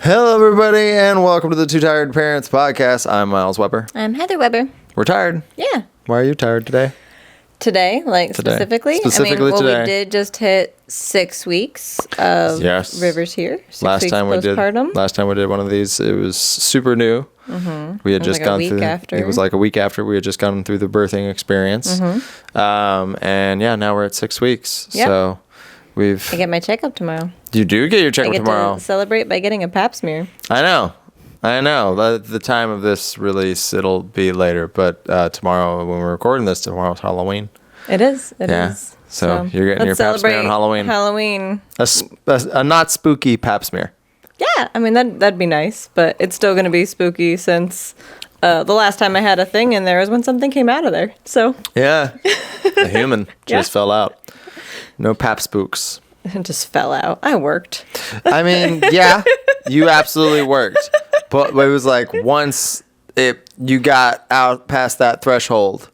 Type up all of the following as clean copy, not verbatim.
Hello, everybody, and welcome to the Two Tired Parents podcast. I'm Miles Weber. I'm Heather Weber. We're tired. Yeah. Why are you tired today? Today, specifically? Specifically today. We did just hit 6 weeks of Rivers Here. Last time we did one of these, it was super new. Mm-hmm. We had just gone through. It was like a week after we had just gone through the birthing experience. Mm-hmm. And yeah, now we're at 6 weeks. Yep. So I get my checkup tomorrow. You do get your checkup tomorrow. I get to celebrate by getting a pap smear. I know. The time of this release, it'll be later, but tomorrow, when we're recording this, tomorrow's Halloween. It is. It is. So you're getting your pap smear on Halloween. Halloween. A not spooky pap smear. Yeah, I mean, that'd be nice, but it's still going to be spooky since the last time I had a thing in there was when something came out of there. So yeah, a human just fell out. No pap spooks. It just fell out. I worked. I mean, yeah, you absolutely worked. But it was like once you got out past that threshold,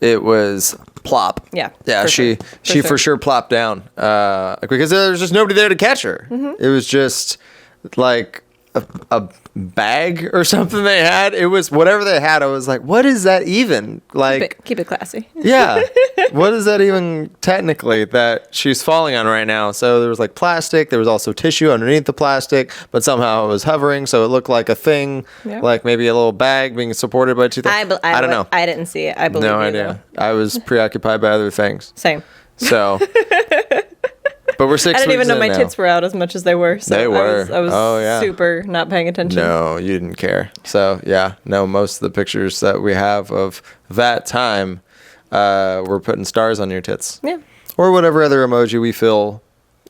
it was plop. Yeah. Yeah, she for sure plopped down because there was just nobody there to catch her. Mm-hmm. It was just like a bag or something they had. It was whatever they had. I was like, what is that even? Like, keep it classy. Yeah. What is that even technically that she's falling on right now? So there was like plastic. There was also tissue underneath the plastic, but somehow it was hovering. So it looked like a thing, like maybe a little bag being supported by two things. I don't know. I didn't see it. I believe no idea. Though. I was preoccupied by other things. Same. So, but we're 6 weeks in now. I didn't even know my tits were out as much as they were. So they were. I was super not paying attention. No, you didn't care. So yeah, no, most of the pictures that we have of that time, we're putting stars on your tits. Yeah. Or whatever other emoji we feel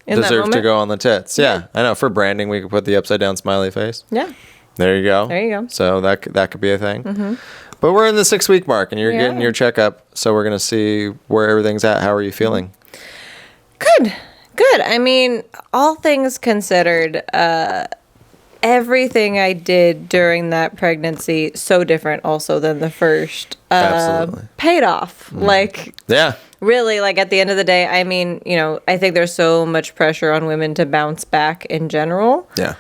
deserves to go on the tits. Yeah. I know. For branding, we could put the upside down smiley face. Yeah. There you go. There you go. So that could be a thing. Mm-hmm. But we're in the 6 week mark and you're getting your checkup. So we're going to see where everything's at. How are you feeling? Good. I mean, all things considered, everything I did during that pregnancy, so different also than the first, paid off. Really, like at the end of the day, I mean, I think there's so much pressure on women to bounce back in general. Yeah.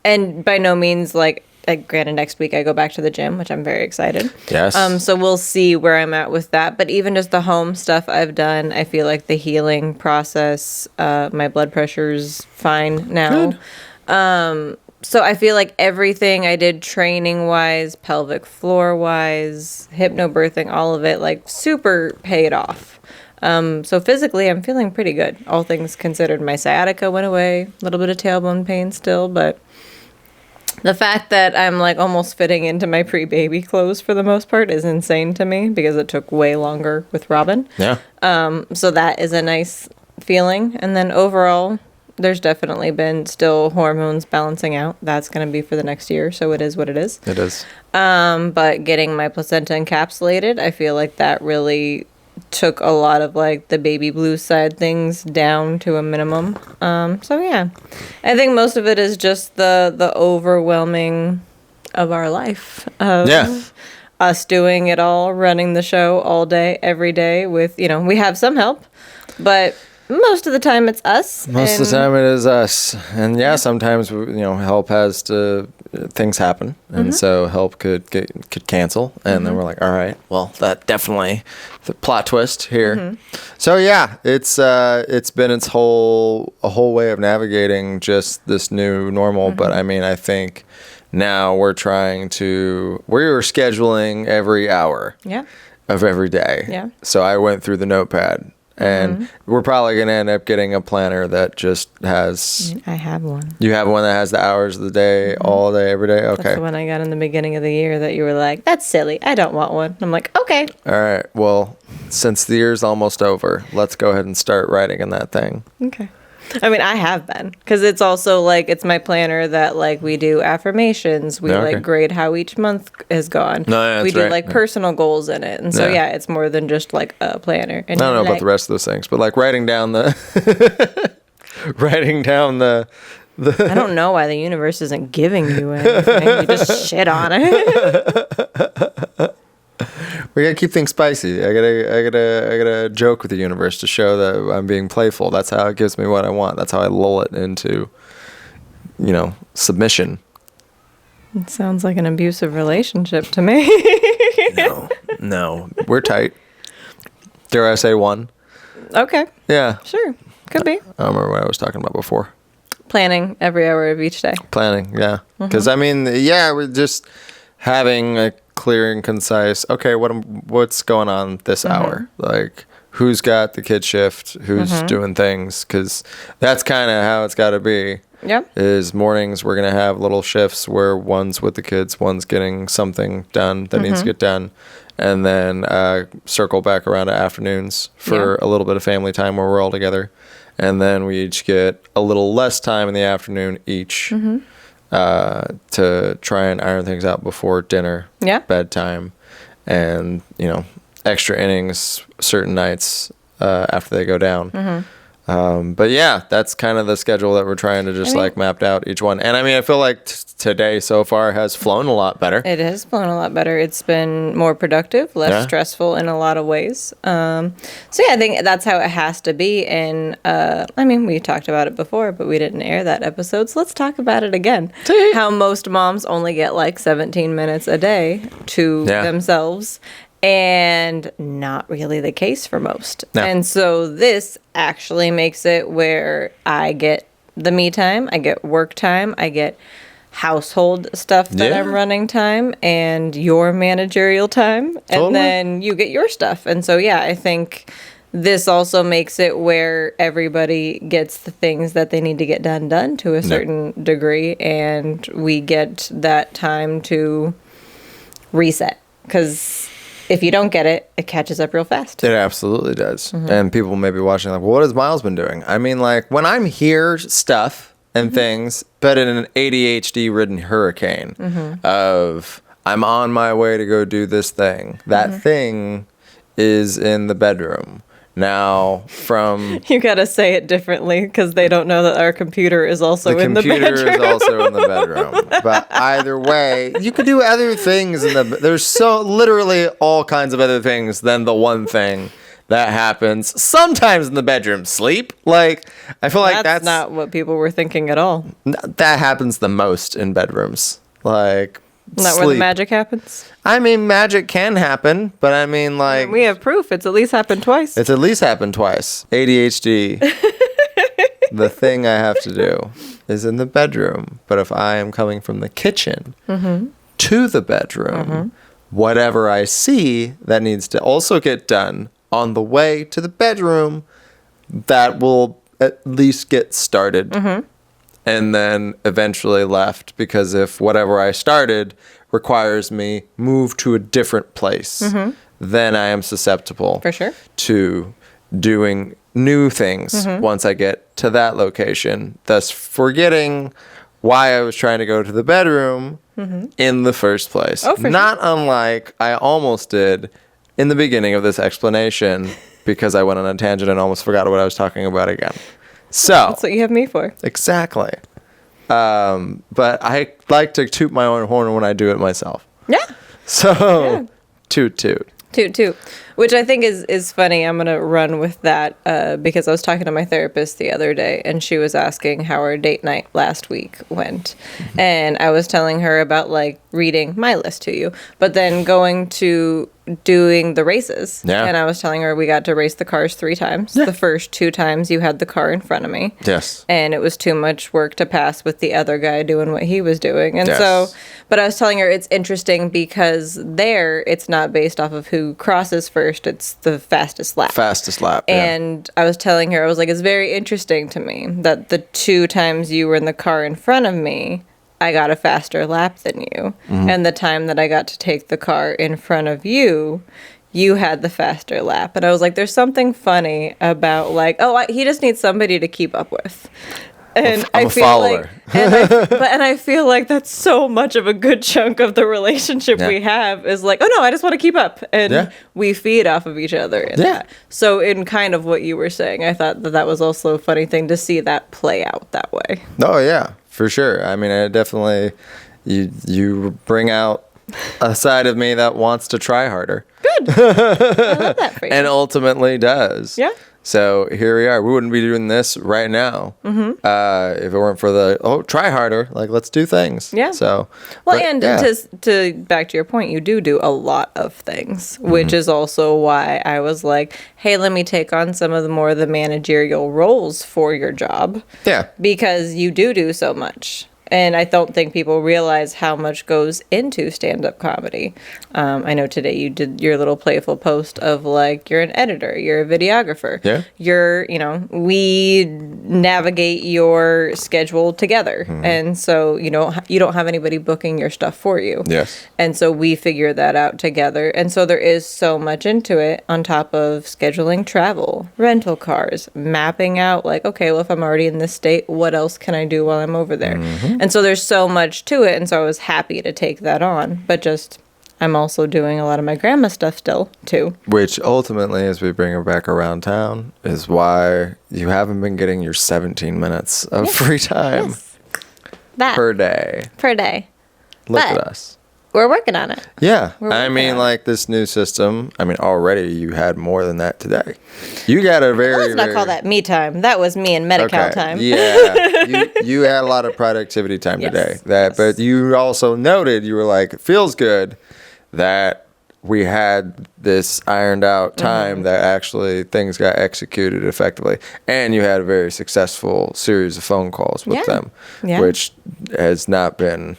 And by no means like granted, next week I go back to the gym, which I'm very excited. Yes. So we'll see where I'm at with that. But even just the home stuff I've done, I feel like the healing process, my blood pressure's fine now. Good. So I feel like everything I did training-wise, pelvic floor-wise, hypnobirthing, all of it, like super paid off. So physically, I'm feeling pretty good. All things considered, my sciatica went away. A little bit of tailbone pain still, but the fact that I'm like almost fitting into my pre-baby clothes for the most part is insane to me because it took way longer with Robin. Yeah. So that is a nice feeling. And then overall, there's definitely been still hormones balancing out. That's going to be for the next year. So it is what it is. It is. But getting my placenta encapsulated, I feel like that really took a lot of like the baby blue side things down to a minimum. So yeah, I think most of it is just the overwhelming of our life. Us doing it all, running the show all day, every day with, we have some help, but most of the time it's us. Most of the time it is us. And sometimes, help has to, things happen. And so help could cancel. And then we're like, all right, well, that definitely, the plot twist here. Mm-hmm. So yeah, it's been a whole way of navigating just this new normal. Mm-hmm. But I mean, I think now we're scheduling every hour of every day. Yeah. So I went through the notepad. And we're probably going to end up getting a planner that just has... I have one. You have one that has the hours of the day, all day, every day? Okay. That's the one I got in the beginning of the year that you were like, that's silly. I don't want one. I'm like, okay. All right. Well, since the year's almost over, let's go ahead and start writing in that thing. Okay. I mean, I have been, because it's also like, it's my planner that like we do affirmations. We like grade how each month has gone. We do like personal goals in it. And so, it's more than just like a planner. And I don't know about the rest of those things, but like writing down the, I don't know why the universe isn't giving you anything. You just shit on it. We gotta keep things spicy. I gotta joke with the universe to show that I'm being playful. That's how it gives me what I want. That's how I lull it into, submission. It sounds like an abusive relationship to me. No, we're tight. Dare I say one? Okay. Yeah. Sure. Could be. I don't remember what I was talking about before. Planning every hour of each day. Planning, yeah. Because we're just having a clear and concise. Okay, what's going on this hour? Like, who's got the kid shift? Who's doing things? Because that's kind of how it's got to be. Yep. Is mornings we're gonna have little shifts where one's with the kids, one's getting something done that needs to get done, and then circle back around to afternoons for a little bit of family time where we're all together. And then we each get a little less time in the afternoon each to try and iron things out before dinner, bedtime, and, extra innings certain nights after they go down. But yeah, that's kind of the schedule that we're trying to just mapped out each one. And I feel like today so far has flown a lot better. It has flown a lot better. It's been more productive, less stressful in a lot of ways. So yeah, I think that's how it has to be. And we talked about it before, but we didn't air that episode. So let's talk about it again. How most moms only get like 17 minutes a day to themselves. And not really the case for most. No. And so this actually makes it where I get the me time, I get work time, I get household stuff that I'm running time, and your managerial time, and then you get your stuff. And so, I think this also makes it where everybody gets the things that they need to get done to a certain degree, and we get that time to reset. Because if you don't get it, it catches up real fast. It absolutely does. And people may be watching like, well, what has Miles been doing? When I'm here, stuff and things, but in an ADHD-ridden hurricane of I'm on my way to go do this thing. That thing is in the bedroom. Now, You gotta say it differently because they don't know that our computer is also in the bedroom. The computer is also in the bedroom. But either way, you could do other things there's so literally all kinds of other things than the one thing that happens sometimes in the bedroom. Sleep. Like, I feel like that's not what people were thinking at all. That happens the most in bedrooms. Like, not where the magic happens? Magic can happen, but we have proof. It's at least happened twice. It's at least happened twice. ADHD. The thing I have to do is in the bedroom. But if I am coming from the kitchen to the bedroom, whatever I see that needs to also get done on the way to the bedroom, that will at least get started. And then eventually left, because if whatever I started requires me move to a different place, then I am susceptible to doing new things once I get to that location, thus forgetting why I was trying to go to the bedroom in the first place. Not unlike I almost did in the beginning of this explanation, because I went on a tangent and almost forgot what I was talking about again. So that's what you have me for. Exactly. But I like to toot my own horn when I do it myself. Yeah. So, toot toot. Toot toot. Which I think is funny. I'm going to run with that because I was talking to my therapist the other day, and she was asking how our date night last week went. And I was telling her about, reading my list to you, but then going to doing the races. Yeah. And I was telling her we got to race the cars 3 times. Yeah. The first 2 times you had the car in front of me. Yes. And it was too much work to pass with the other guy doing what he was doing. And but I was telling her it's interesting because it's not based off of who crosses first. It's the fastest lap. Yeah. And I was telling her, I was like, it's very interesting to me that the 2 times you were in the car in front of me, I got a faster lap than you. And the time that I got to take the car in front of you, you had the faster lap. And I was like, there's something funny about he just needs somebody to keep up with. And I'm a follower. And I feel like that's so much of a good chunk of the relationship we have is like, oh no, I just want to keep up. And we feed off of each other in that. So in kind of what you were saying, I thought that was also a funny thing to see that play out that way. Oh yeah, for sure. I definitely, you bring out a side of me that wants to try harder. Good. I love that for you. And ultimately does. Yeah. So here we are. We wouldn't be doing this right now if it weren't for the try harder. Like, let's do things. Yeah. So Well, but, and yeah. to back to your point, you do a lot of things, which is also why I was like, hey, let me take on some of the managerial roles for your job. Yeah. Because you do so much. And I don't think people realize how much goes into stand-up comedy. I know today you did your little playful post of like, you're an editor, you're a videographer. Yeah. We navigate your schedule together. And so, you don't have anybody booking your stuff for you. Yes. And so we figure that out together. And so there is so much into it on top of scheduling travel, rental cars, mapping out like, okay, well, if I'm already in this state, what else can I do while I'm over there? And so there's so much to it. And so I was happy to take that on. But just, I'm also doing a lot of my grandma stuff still, too. Which ultimately, as we bring her back around town, is why you haven't been getting your 17 minutes of free time Yes. That per day. per day. Look But- at us. We're working on it. Yeah. We're I working mean, on it. like this new system, already you had more than that today. You got a very, Let's not call that me time. That was me and Medi-Cal time. Yeah. you had a lot of productivity time Yes, today. yes. But you also noted, you were like, it feels good that we had this ironed out time that actually things got executed effectively. And you had a very successful series of phone calls with Yeah. them, Yeah. which has not been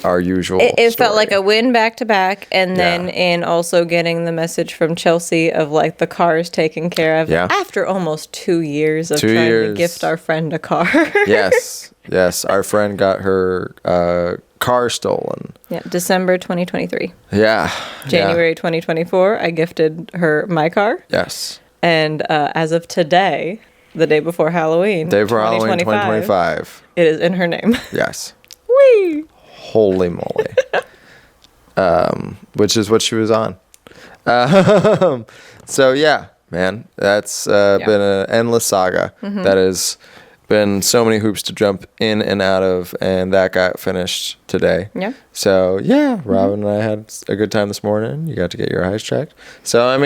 our usual It felt like story. a win back to back, and then Yeah. in also getting the message from Chelsea of like the cars taken care of Yeah. after almost 2 years of 2 trying years. to gift our friend a car. Yes. Our friend got her car stolen. Yeah, December 2023. Yeah. January 2024, I gifted her my car, Yeah. Yes. and as of today, the day before Halloween, Day for Halloween 2025. it is in her name. Yes. Whee! Holy moly. Which is what she was on. So yeah, man, that's been an endless saga. That has been so many hoops to jump in and out of, and that got finished today. Yeah. So yeah, Robin and I had a good time this morning. You got to get your eyes checked. So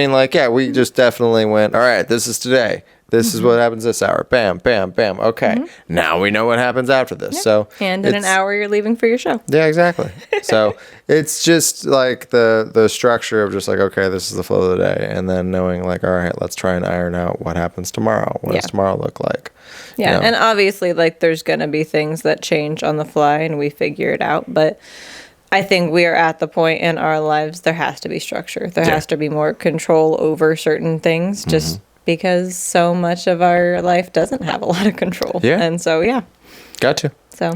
we just definitely went, all right, this is today. This is what happens this hour. Bam, bam, bam. Okay. Now we know what happens after this. So And in an it's- hour, you're leaving for your show. yeah, exactly. So it's just like the structure of just like, okay, this is the flow of the day. And then knowing like, all right, let's try and iron out what happens tomorrow. What does Yeah. tomorrow look like? Yeah, You know? and obviously, like, there's going to be things that change on the fly and we figure it out. But I think we are at the point in our lives, there has to be structure. There has to be more control over certain things just because so much of our life doesn't have a lot of control. Yeah. And so, yeah. Got to. So,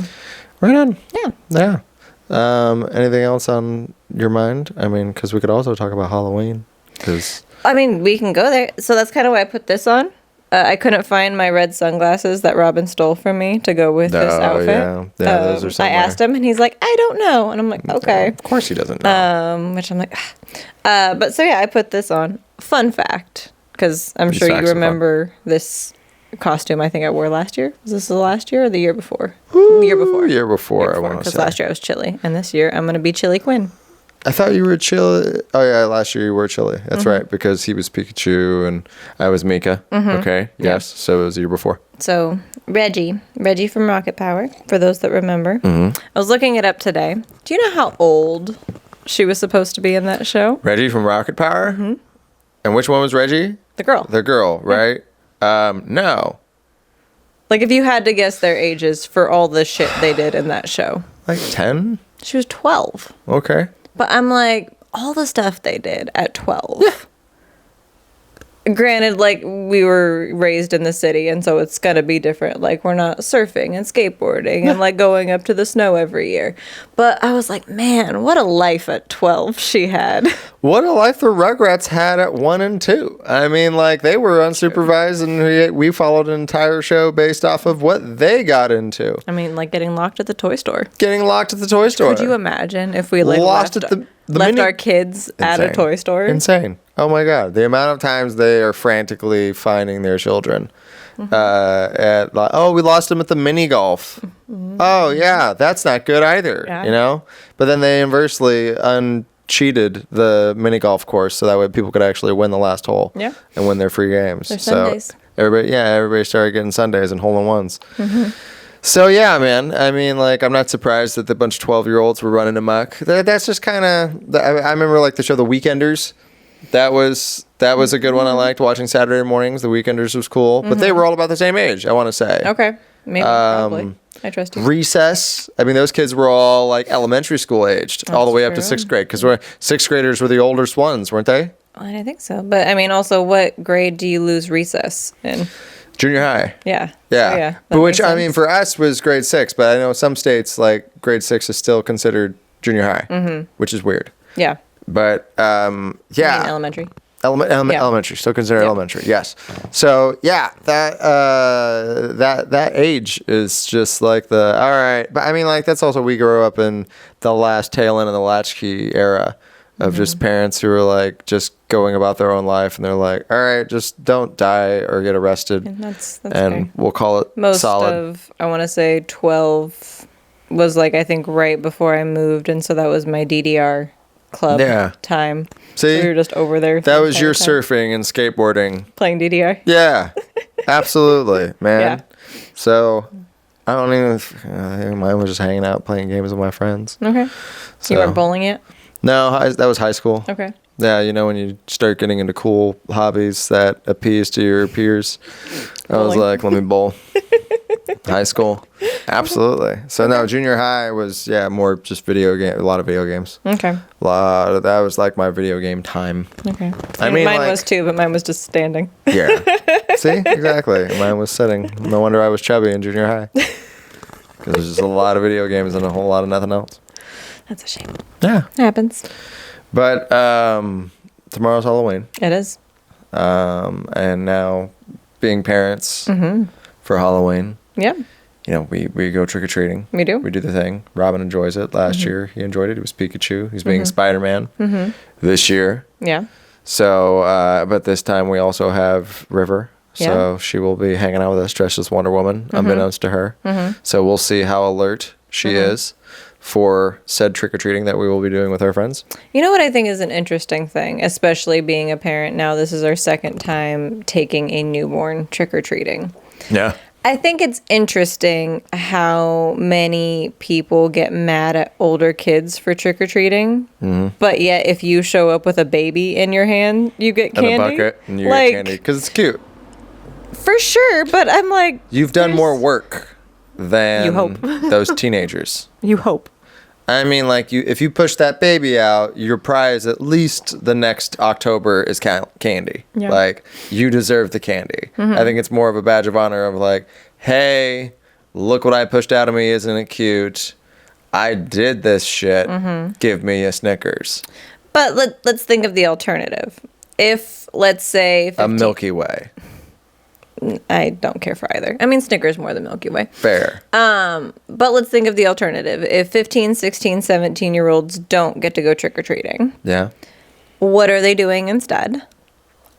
Right on. yeah. Yeah. Anything else on your mind? I mean, because we could also talk about Halloween. Because I mean, we can go there. So that's kind of why I put this on. I couldn't find my red sunglasses that Robin stole from me to go with this outfit. yeah, those are I somewhere. asked him, and he's like, I don't know. And I'm like, okay. Of course he doesn't know. Which I'm like, but so yeah, I put this on. Fun fact, because I'm These sure you facts are fun. remember this costume I think I wore last year. Was this the last year or the year before? The year before. Year before, I want to Because say. last year I was Chili, and this year I'm going to be Chili Quinn. I thought you were Chili. Oh yeah, last year you were Chili. That's Mm-hmm. right, because he was Pikachu and I was Mika. Okay, yes. So it was the year before. So Reggie from Rocket Power, for those that remember. I was looking it up today. Do you know how old she was supposed to be in that show? Reggie from Rocket Power. And which one was Reggie? The girl. The girl, right? No, Like if you had to guess their ages for all the shit they did in that show. like 10. She was 12. Okay. But I'm like, all the stuff they did at 12. Granted, like, we were raised in the city, and so it's gonna be different. Like, we're not surfing and skateboarding and, like, going up to the snow every year. But I was like, man, what a life at 12 she had. What a life the Rugrats had at 1 and 2. I mean, like, they were unsupervised, and we followed an entire show based off of what they got into. I mean, like, getting locked at the toy store. Getting locked at the toy store. Could you imagine if we, like, Lost left, at the left mini- our kids at a Insane. toy store? Insane. Oh my God. The amount of times they are frantically finding their children. At like, oh, we lost them at the mini golf. Oh yeah, that's not good either. Yeah. You know? But then they inversely uncheated the mini golf course so that way people could actually win the last hole. Yeah. And win their free games. Their so Sundays. everybody started getting sundaes and hole-in-ones. So yeah, man. I mean, like, I'm not surprised that the bunch of 12-year-olds were running amok. That's just kind of. I remember like the show The Weekenders. That was a good one. I liked watching Saturday mornings. The Weekenders was cool, but they were all about the same age, I want to say. Okay. Maybe, probably. I trust you. Recess. I mean, those kids were all like elementary school aged, all the way up to true. 6th grade, because sixth graders were the oldest ones, weren't they? I don't think so. But I mean, also, what grade do you lose recess in? Junior high. Yeah. Yeah. So, yeah, that But which, makes I mean, sense. for us was grade 6, but I know some states, like, grade 6 is still considered junior high, which is weird. Yeah. But, I mean, yeah. elementary. Yeah. Yeah. Still considered Yeah. elementary, yes. So, yeah, that age is just like the, all right. But, I mean, like, that's also, we grew up in the last tail end of the latchkey era of just parents who are, like, just going about their own life, and they're like, all right, just don't die or get arrested, And that's and fair. we'll call it Most solid. of, I want to say 12 was like, I think right before I moved. And so that was my DDR club Yeah. time. See? So we were just over there. That the was your entire time, surfing and skateboarding. playing DDR. Yeah, absolutely, man. Yeah. So I don't even. I think mine was just hanging out, playing games with my friends. Okay. So, You weren't bowling yet? No, that was high school. Okay. Yeah, you know, when you start getting into cool hobbies that appease to your peers. I was Bowling. like, let me bowl. High school, absolutely. So no, junior high was more just video game, a lot of video games. Okay. That was like my video game time. Okay. I mean, mine like- was too, but mine was just standing. Yeah. See, exactly. Mine was sitting. No wonder I was chubby in junior high. Because there's just a lot of video games and a whole lot of nothing else. That's a shame. Yeah. Happens. But tomorrow's Halloween. It is. And now being parents for Halloween, Yeah. you know, we go trick-or-treating. We do. We do the thing. Robin enjoys it. Last year, he enjoyed it. He was Pikachu. He's being Spider-Man this year. Yeah. So, but this time we also have River. So Yeah. she will be hanging out with us dressed as Wonder Woman, unbeknownst to her. So we'll see how alert she is for said trick-or-treating that we will be doing with our friends. You know what I think is an interesting thing, especially being a parent now. This is our second time taking a newborn trick-or-treating. Yeah. I think it's interesting how many people get mad at older kids for trick-or-treating, but yet if you show up with a baby in your hand, you get And candy. a bucket, and you like, get candy. Because it's cute. For sure, but I'm like... You've done there's- more work than You hope. those teenagers. You hope. I mean, like, if you push that baby out, your prize at least the next October is candy. Yeah. Like, you deserve the candy. I think it's more of a badge of honor of like, hey, look what I pushed out of me. Isn't it cute? I did this shit. Give me a Snickers. But let's think of the alternative. If, let's say... A Milky Way. I don't care for either. I mean, Snickers more than Milky Way. Fair. But let's think of the alternative. If 15, 16, 17-year-olds don't get to go trick-or-treating, Yeah. what are they doing instead?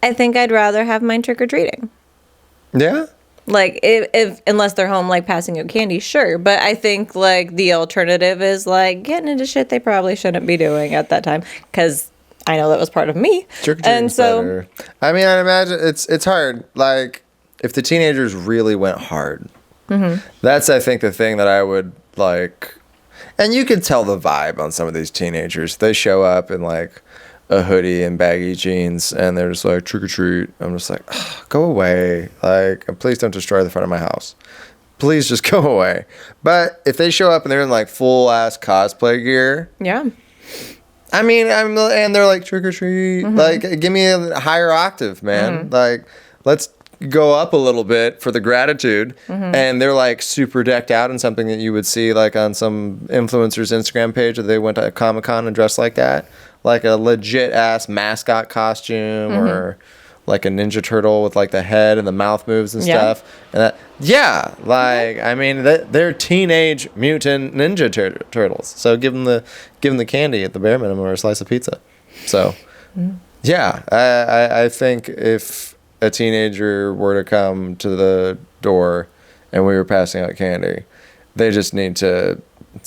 I think I'd rather have mine trick-or-treating. Yeah. Like, if unless they're home, like, passing out candy, sure. But I think, like, the alternative is, like, getting into shit they probably shouldn't be doing at that time. Because I know that was part of me. Trick or And treating's so, better. I mean, I'd imagine it's hard. Like, if the teenagers really went hard, that's, I think, the thing that I would like. And you can tell the vibe on some of these teenagers. They show up in like a hoodie and baggy jeans, and they're just like, trick or treat. I'm just like, "Ugh, go away. Like, please don't destroy the front of my house. Please just go away. But if they show up and they're in like full ass cosplay gear, yeah. I mean, and they're like trick or treat. Like, give me a higher octave, man. Like, let's go up a little bit for the gratitude. And they're like super decked out in something that you would see like on some influencer's Instagram page that they went to Comic-Con and dressed like that, like a legit ass mascot costume or like a Ninja Turtle with like the head and the mouth moves and Yeah. stuff. And that, like, I mean, they're teenage mutant Ninja Turtles. So give them the candy at the bare minimum or a slice of pizza. So, yeah, I think if a teenager were to come to the door and we were passing out candy, they just need to,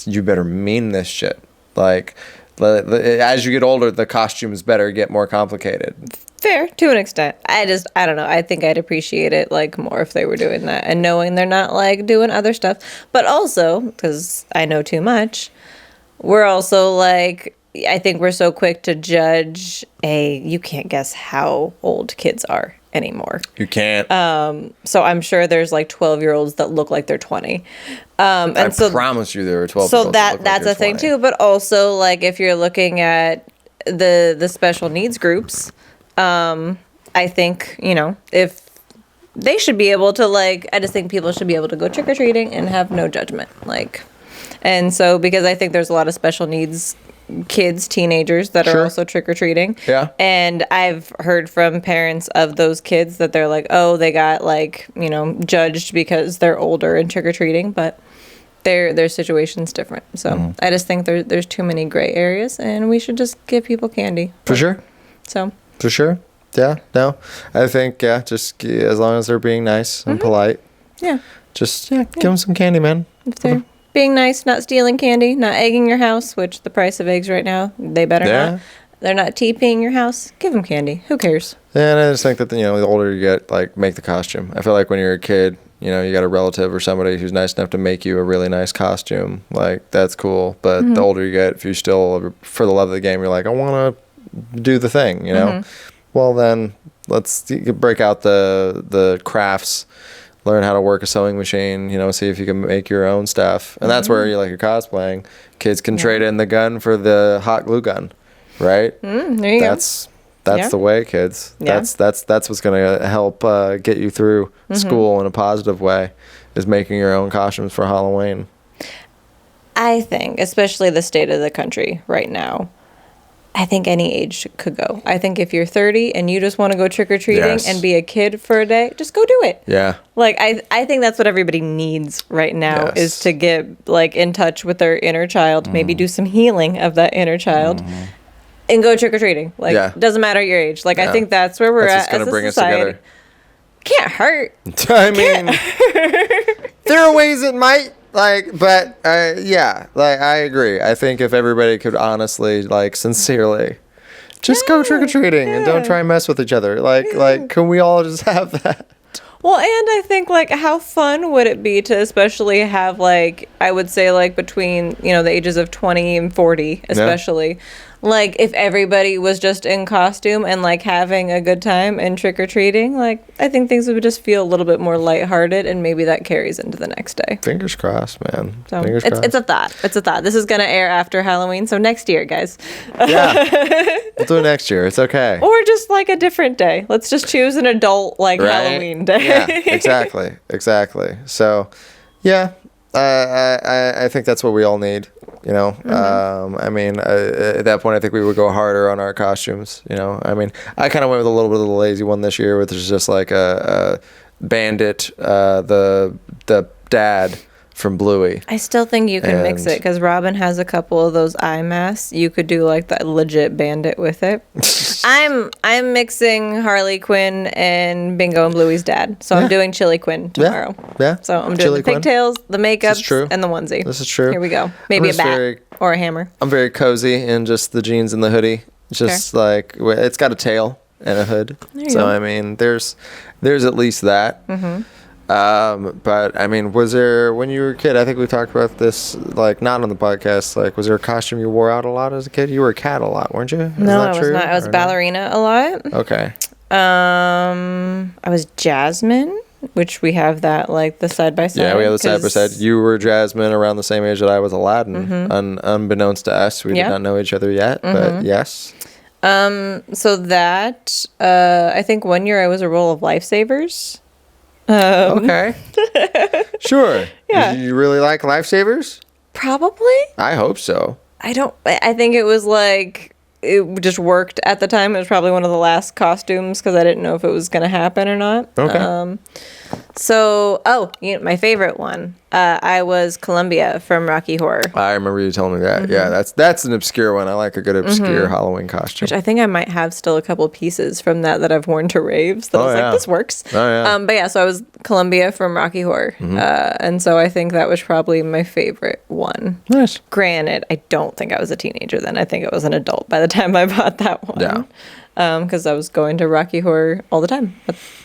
you better mean this shit. Like, As you get older, the costumes better get more complicated. Fair to an extent. I don't know. I think I'd appreciate it like more if they were doing that and knowing they're not like doing other stuff. But also, because I know too much, we're also like, I think we're so quick to judge you can't guess how old kids are anymore. You can't. So I'm sure there's like 12-year-olds that look like they're 20. And I so promise you there are 12. so that's a thing too. But also, like, if you're looking at the special needs groups, I think, if they should be able to, like, I just think people should be able to go trick-or-treating and have no judgment. Like, and so, because I think there's a lot of special needs kids, teenagers that are also trick-or-treating. Yeah. And I've heard from parents of those kids that they're like, oh, they got, like, judged because they're older and trick-or-treating, but their situation's different. So I just think there's too many gray areas, and we should just give people candy. For sure. So. For sure. Yeah. No. I think just as long as they're being nice and polite. Yeah. Just give them some candy, man. If they're being nice, not stealing candy, not egging your house, which the price of eggs right now, they better not. They're not TPing your house. Give them candy. Who cares? Yeah, and I just think that the older you get, like, make the costume. I feel like when you're a kid, you got a relative or somebody who's nice enough to make you a really nice costume. Like, that's cool. But the older you get, if you're still, for the love of the game, you're like, I want to do the thing, Well, then let's break out the crafts, learn how to work a sewing machine, see if you can make your own stuff. And that's where you're cosplaying. Kids can trade in the gun for the hot glue gun, right? There you go. That's the way, kids. Yeah. That's what's going to help get you through school in a positive way, is making your own costumes for Halloween. I think, especially the state of the country right now, I think any age could go. I think if you're 30 and you just want to go trick-or-treating and be a kid for a day, just go do it. Yeah. Like, I think that's what everybody needs right now is to get, like, in touch with their inner child, maybe do some healing of that inner child, and go trick-or-treating. Like, doesn't matter your age. Like, I think that's where we're at as a bring society. Us together. Can't hurt. I mean, there are ways it might. But I agree. I think if everybody could honestly, sincerely, just go trick-or-treating and don't try and mess with each other. Can we all just have that? Well, and I think, how fun would it be to especially have, I would say, between, the ages of 20 and 40, especially. Yeah. If everybody was just in costume and, having a good time and trick-or-treating, I think things would just feel a little bit more lighthearted, and maybe that carries into the next day. Fingers crossed, man. So Fingers crossed. It's a thought. It's a thought. This is going to air after Halloween, so next year, guys. Yeah. We'll do it next year. It's okay. Or just, a different day. Let's just choose an adult, Halloween day. Yeah, exactly. So, yeah, I think that's what we all need. I mean, at that point, I think we would go harder on our costumes. I mean, I kind of went with a little bit of the lazy one this year, which is just a bandit, the dad from Bluey. I still think you can mix it because Robin has a couple of those eye masks. You could do that legit bandit with it. I'm mixing Harley Quinn and Bingo and Bluey's dad. So I'm doing Chili Quinn tomorrow. Yeah. So I'm doing the pigtails, the makeup, and the onesie. This is true. Here we go. Maybe a bat or a hammer. I'm very cozy in just the jeans and the hoodie. Just it's got a tail and a hood. So I mean, there's at least that. Mm-hmm. But I mean, was there, when you were a kid, I think we talked about this, not on the podcast, was there a costume you wore out a lot as a kid? You were a cat a lot, weren't you? No, I was not. I was ballerina a lot. Okay. I was Jasmine, which we have that, the side by side. Yeah, we have the side by side. You were Jasmine around the same age that I was Aladdin. Unbeknownst to us, we did not know each other yet, but yes. So that, I think one year I was a role of Lifesavers. Okay. Sure. Yeah. Did you really like Lifesavers? Probably. I hope so. I think it was it just worked at the time. It was probably one of the last costumes because I didn't know if it was going to happen or not. Okay. So, my favorite one. I was Columbia from Rocky Horror, I remember you telling me that. Yeah, that's an obscure one. I like a good obscure Halloween costume. which I think I might have still a couple pieces from that I've worn to raves. That I was yeah. like, this works. Oh, yeah. But yeah, so I was Columbia from Rocky Horror, and so I think that was probably my favorite one. Nice. Granted, I don't think I was a teenager then. I think I was an adult by the time I bought that one. Yeah. Because I was going to Rocky Horror all the time.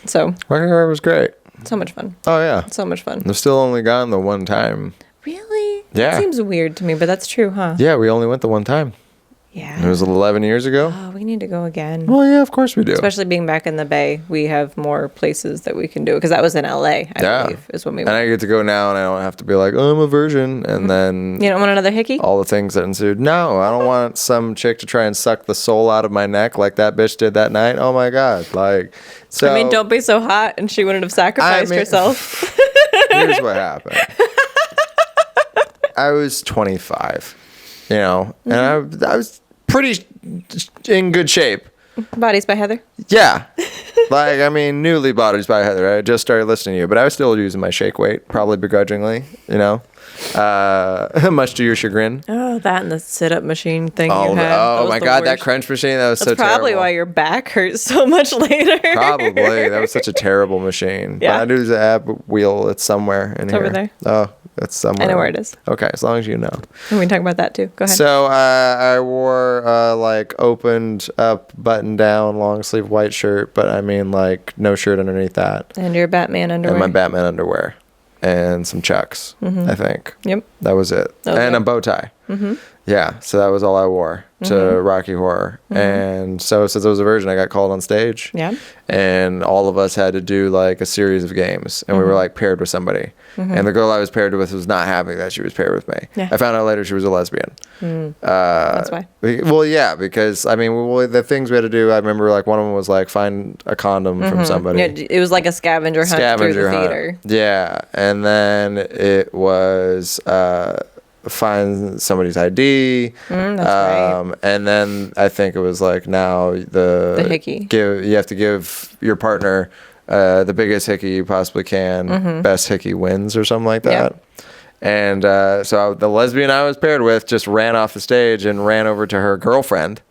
So Rocky Horror was great. so much fun. Oh yeah. So much fun. I've still only gone the one time. Really? Yeah. That seems weird to me, but that's true, huh? Yeah, we only went the one time. Yeah. It was 11 years ago. Oh, we need to go again. Well, yeah, of course we do. Especially being back in the Bay, we have more places that we can do. Because that was in LA, I believe, is when we And went. I get to go now, and I don't have to be like, oh, I'm a virgin, and then You don't want another hickey? all the things that ensued. No, I don't want some chick to try and suck the soul out of my neck like that bitch did that night. Oh my god! Like, so I mean, don't be so hot, and she wouldn't have sacrificed herself. Here's what happened. I was 25, and I was pretty in good shape. Bodies by Heather. Yeah. Like, I mean, newly Bodies by Heather. I just started listening to you, but I was still using my shake weight, probably begrudgingly, much to your chagrin. Oh, that and the sit-up machine thing Oh, you had. That oh was my the God, that worst. crunch machine, that was That's so probably terrible. why your back hurts so much later. Probably. That was such a terrible machine. Yeah. But I do the ab wheel. It's somewhere in here. over there. Oh, it's somewhere. I know where it is. Okay, as long as you know. And we can talk about that too. Go ahead. So I wore like opened up, button down, long sleeve white shirt, but I mean like no shirt underneath that, and your Batman underwear. and my Batman underwear, and some Chucks. I think. Yep. That was it, Okay. and a bow tie. Yeah, so that was all I wore to Rocky Horror, and so since I was a virgin, I got called on stage. Yeah. And all of us had to do like a series of games, and we were like paired with somebody. And the girl I was paired with was not happy that she was paired with me. Yeah. I found out later she was a lesbian. That's why. Well, yeah, because I mean, the things we had to do. I remember like one of them was like find a condom from somebody. Yeah, it was like a scavenger hunt through the theater. Yeah, and then it was find somebody's ID. That's right. And then I think it was like now the hickey. You have to give your partner the biggest hickey you possibly can. Best hickey wins or something like that. Yeah. And so the lesbian I was paired with just ran off the stage and ran over to her girlfriend.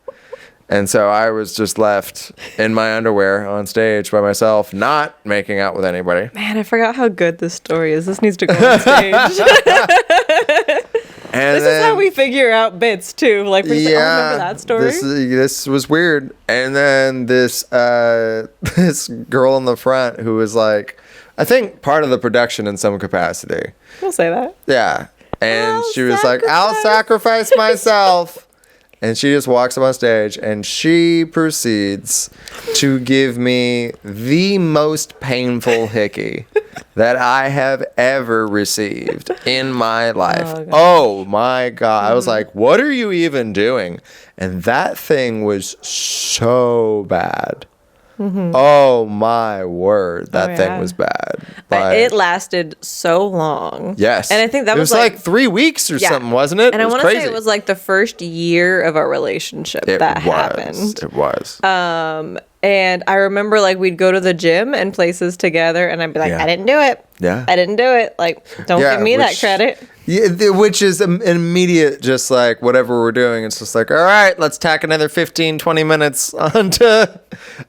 And so I was just left in my underwear on stage by myself, not making out with anybody. Man, I forgot how good this story is. This needs to go on stage. And This is how we figure out bits too. Like, we say, oh, remember that story? This was weird. And then this this girl in the front who was like, I think part of the production in some capacity. We'll say that. Yeah. And I'll she was like, I'll sacrifice myself. And she just walks up on stage and she proceeds to give me the most painful hickey that I have ever received in my life. Oh my God. I was like, what are you even doing? And that thing was so bad. Oh my word. That thing was bad. It lasted so long. Yes. And I think that it was like 3 weeks or Yeah. something, wasn't it? And It I was want to say crazy. it was like the first year of our relationship that happened. It was. And I remember like we'd go to the gym and places together, and I'd be like, Yeah. I didn't do it. Yeah. I didn't do it. Like, don't Yeah, give me that which- credit. Yeah, which is an immediate, just like whatever we're doing. It's just like, all right, let's tack another 15, 20 minutes onto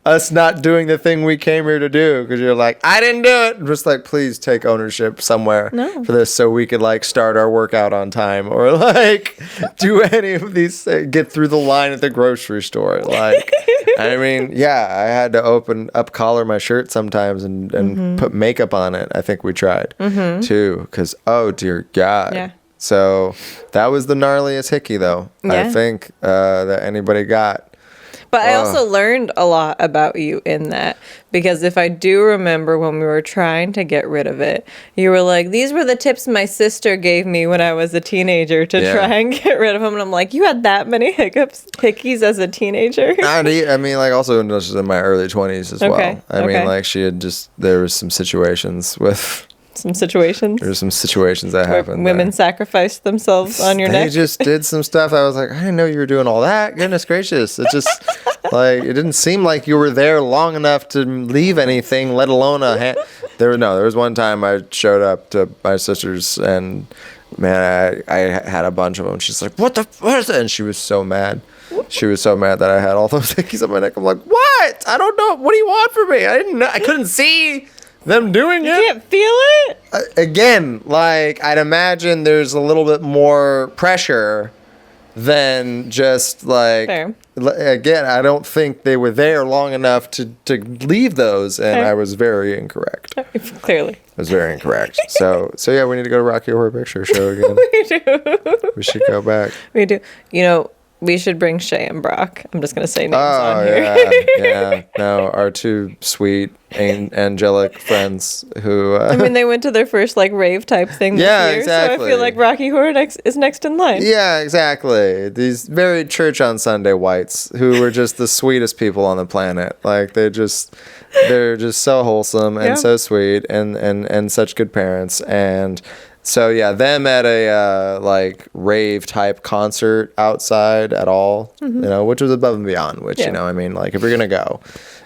us not doing the thing we came here to do. Because you're like, I didn't do it. Just like, please take ownership somewhere for this so we could like start our workout on time or like do any of these, get through the line at the grocery store. Like, I mean, yeah, I had to up collar my shirt sometimes and put makeup on it. I think we tried too. Because, oh dear God. Yeah. So that was the gnarliest hickey, though. I Yeah. think that anybody got. But I also learned a lot about you in that, because if I do remember when we were trying to get rid of it, you were like, these were the tips my sister gave me when I was a teenager to Yeah. try and get rid of them. And I'm like, you had that many hickeys as a teenager? I mean, like also just in my early 20s as Okay, well. I mean, okay. like there was some situations with, Some situations there's some situations that where happened. women there. sacrificed themselves on your They neck. just did some stuff. I was like, I didn't know you were doing all that. Goodness gracious. It just, like, it didn't seem like you were there long enough to leave anything, let alone There was one time I showed up to my sister's and man, I had a bunch of them. She's like, what is it? And she was so mad. She was so mad that I had all those hickeys on my neck. I'm like, what? I don't know. What do you want from me? I didn't know. I couldn't see them doing it. You can't feel it? Again, like, I'd imagine there's a little bit more pressure than just like, Fair. again, I don't think they were there long enough to leave those. And Fair. I was very incorrect. Clearly. I was very incorrect. So yeah, we need to go to Rocky Horror Picture Show again. We do. We should go back. We do. You know, we should bring Shay and Brock. I'm just going to say names Oh, on here. yeah. No, our two sweet, angelic friends who... I mean, they went to their first, like, rave type thing this Yeah, year. So exactly. I feel like Rocky Horror is next in line. yeah, exactly. These very church on Sunday whites who were just the sweetest people on the planet. Like, they're just so wholesome and Yeah. so sweet and such good parents. And... so yeah, them at a like rave type concert outside at all, you know, which was above and beyond. Which Yeah. you know, I mean, like if you're gonna go,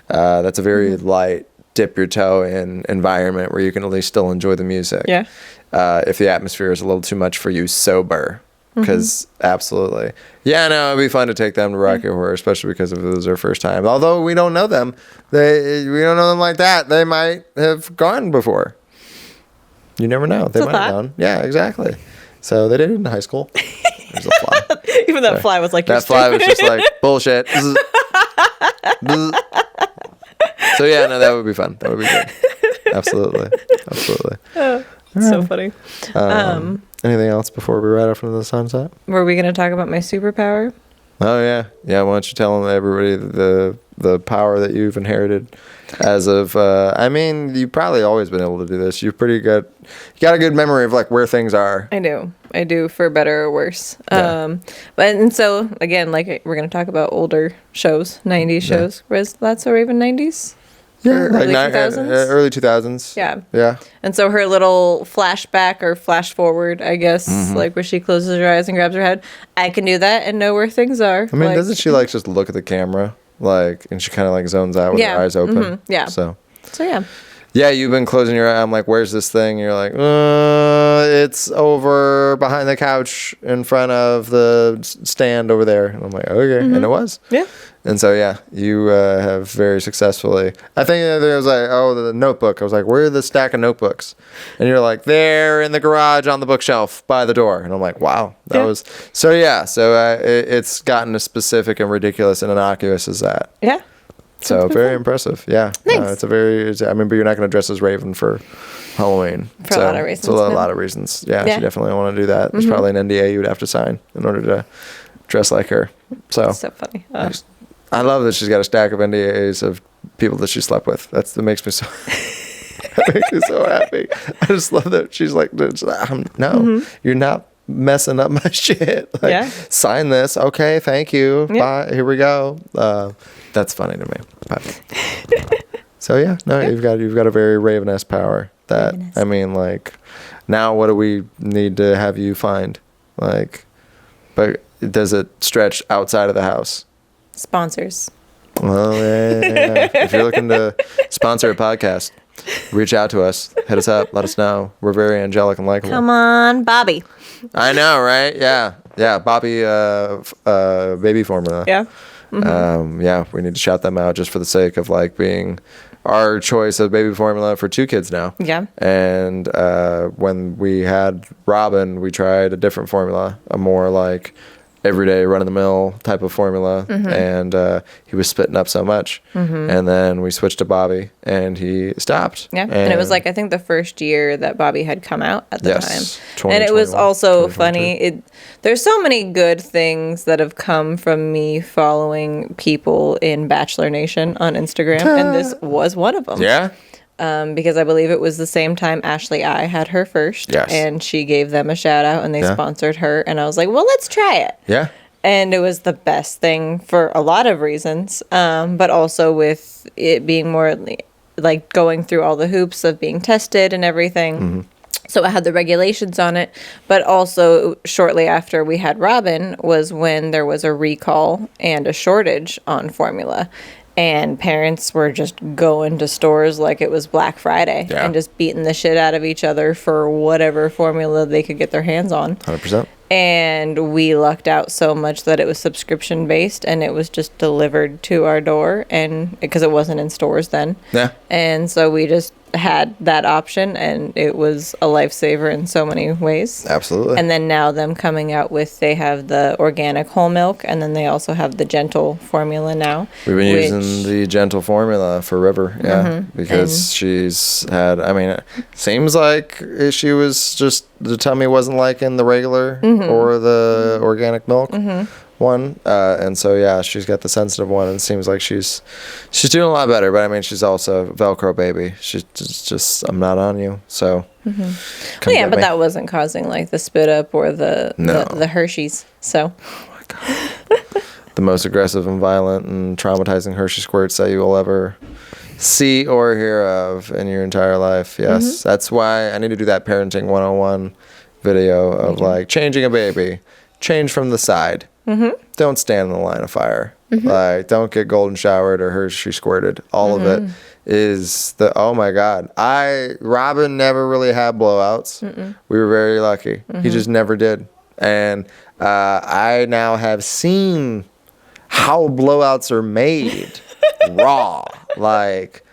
that's a very light dip your toe in environment where you can at least still enjoy the music. Yeah. If the atmosphere is a little too much for you sober, because absolutely, yeah, no, it'd be fun to take them to Rocky Horror, especially because if it was their first time. Although we don't know them, we don't know them like that. They might have gone before. You never know. They It's a might have thought. gone. Yeah, exactly. So they did it in high school. There's a fly. Even that fly was like, That fly was just like, bullshit. Bzz. Bzz. So yeah, no, that would be fun. That would be good. Absolutely. so funny. Anything else before we ride off into the sunset? Were we going to talk about my superpower? Oh yeah. Yeah, why don't you tell everybody the power that you've inherited as of I mean, you've probably always been able to do this. You're pretty good. You got a good memory of like where things are. I do, for better or worse. Yeah. And so again, like we're going to talk about older shows, 90s shows. Was That's So Raven 90s? Or early 2000s? Early 2000s. Yeah. Yeah. And so her little flashback or flash forward, I guess, like where she closes her eyes and grabs her head. I can do that and know where things are. I mean, like, doesn't she like just look at the camera, like, and she kind of like zones out with Yeah. her eyes open? Yeah. So, So yeah. yeah, you've been closing your eye. I'm like, where's this thing? And you're like, it's over behind the couch in front of the stand over there. And I'm like, okay, and it was. Yeah. And so yeah, you have very successfully. I think there was like, oh, the notebook. I was like, where are the stack of notebooks? And you're like, they're in the garage on the bookshelf by the door. And I'm like, wow, that Yeah. was so. Yeah, so it's gotten as specific and ridiculous and innocuous as that. Yeah. So very impressive. Yeah. Thanks. I mean, but you're not going to dress as Raven for Halloween. For a lot of reasons, So a no. lot of reasons. Yeah, Yeah. she definitely want to do that. There's probably an NDA you would have to sign in order to dress like her. So So funny. I love that she's got a stack of NDAs of people that she slept with. That makes me so that makes me so happy. I just love that she's like, no, you're not messing up my shit. Like, Yeah. sign this. Okay, thank you. Yeah. Bye. Here we go. That's funny to me. But, so yeah, no, you've got a very Raven-esque power. That Raven-esque. I mean, like, now what do we need to have you find? Like, but does it stretch outside of the house? Sponsors. Well, yeah. If you're looking to sponsor a podcast, reach out to us. Hit us up. Let us know. We're very angelic and likable. Come on, Bobby. I know, right? Yeah. Yeah. Bobby baby formula. Yeah. Yeah, we need to shout them out just for the sake of like being our choice of baby formula for 2 kids now. Yeah. And when we had Robin, we tried a different formula, a more like everyday run-of-the-mill type of formula, and he was spitting up so much. And then we switched to Bobby, and he stopped. Yeah. And it was like, I think the first year that Bobby had come out at the Yes, time. And it was 2021, also 2022. funny. There's so many good things that have come from me following people in Bachelor Nation on Instagram. And this was one of them. Yeah. Because I believe it was the same time Ashley I had her first. Yes. And she gave them a shout out and they Yeah. sponsored her. And I was like, well, let's try it. Yeah. And it was the best thing for a lot of reasons, but also with it being more like going through all the hoops of being tested and everything. So it had the regulations on it, but also shortly after we had Robin was when there was a recall and a shortage on formula. And parents were just going to stores like it was Black Friday Yeah. and just beating the shit out of each other for whatever formula they could get their hands on. 100%. And we lucked out so much that it was subscription based and it was just delivered to our door, and because it wasn't in stores then. Yeah. And so we just had that option, and it was a lifesaver in so many ways. Absolutely. And then now them coming out with, they have the organic whole milk, and then they also have the gentle formula now. We've been which- using the gentle formula for River, yeah, because she's had, I mean, it seems like she was just, the tummy wasn't liking the regular or the organic milk one. And so, yeah, she's got the sensitive one, and it seems like she's doing a lot better. But I mean, she's also a Velcro baby. She's just I'm not on you. So, come Well, yeah, get but me. that wasn't causing like the spit up or No. the Hershey's. So, The most aggressive and violent and traumatizing Hershey squirts that you will ever see or hear of in your entire life. Yes, that's why I need to do that parenting 101 video of like changing a baby. Change from the side. Don't stand in the line of fire. Like, don't get golden showered or Hershey squirted. All of it is oh my God. Robin never really had blowouts. We were very lucky. He just never did. And I now have seen how blowouts are made raw, like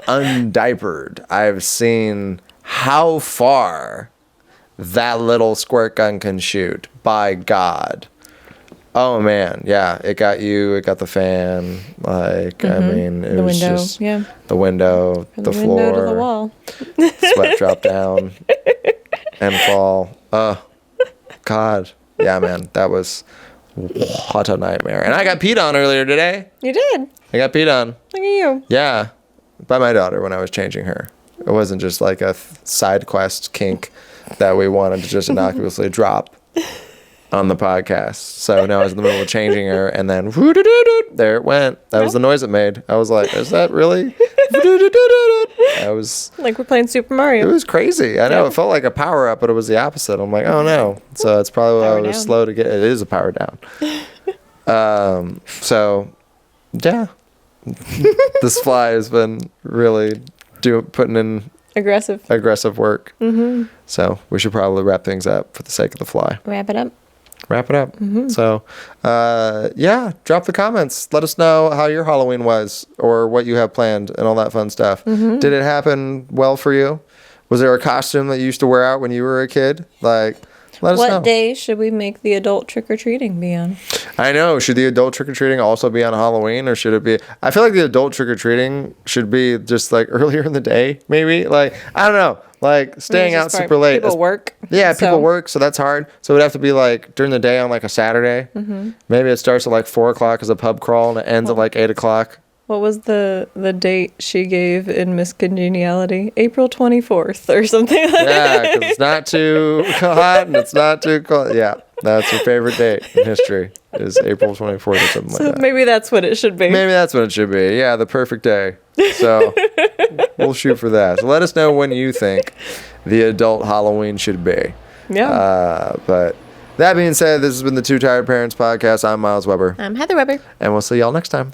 undiapered. I've seen how far that little squirt gun can shoot. By God. Oh man, yeah, it got you, it got the fan, like, I mean, it the was window, just yeah. the window, From the window floor, to the wall. sweat drop down and fall. God. Yeah, man, that was what a nightmare. And I got peed on earlier today. You did. I got peed on. Look at you. Yeah, by my daughter when I was changing her. It wasn't just like a side quest kink that we wanted to just innocuously drop on the podcast. So now I was in the middle of changing her, and then there it went. That was the noise it made. I was like, is that really? I was. Like we're playing Super It Mario. was crazy. I know it felt like a power up, but it was the opposit. I'm like, oh no. So that's probably why I Power was down. slow to get. It is a power down. So, yeah, this fly has been really putting in Aggressive. work. So we should probably wrap things up for the sake of the fly. Wrap it up. Wrap it up. So, yeah, drop the comments. Let us know how your Halloween was or what you have planned and all that fun stuff. Did it happen well for you? Was there a costume that you used to wear out when you were a kid? Like, let us know. What day should we make the adult trick-or-treating be on? I know. Should the adult trick-or-treating also be on Halloween, or should it be... I feel like the adult trick-or-treating should be just, like, earlier in the day, maybe. Like, I don't know. Like, staying out super late. People work. Yeah, so- people work, so that's hard. So it would have to be, like, during the day on, like, a Saturday. Maybe it starts at, like, 4 o'clock as a pub crawl, and it ends at, like, 8 o'clock. What was the date she gave in Miss Congeniality? April 24th or something like that. Yeah, because it's not too hot and it's not too cold. Yeah, that's your favorite date in history is April 24th or something So like that. maybe that's what it should be. Maybe that's what it should be. Yeah, the perfect day. So we'll shoot for that. So let us know when you think the adult Halloween should be. Yeah. But that being said, this has been the Two Tired Parents podcast. I'm Miles Weber, I'm Heather Weber. and we'll see y'all next time.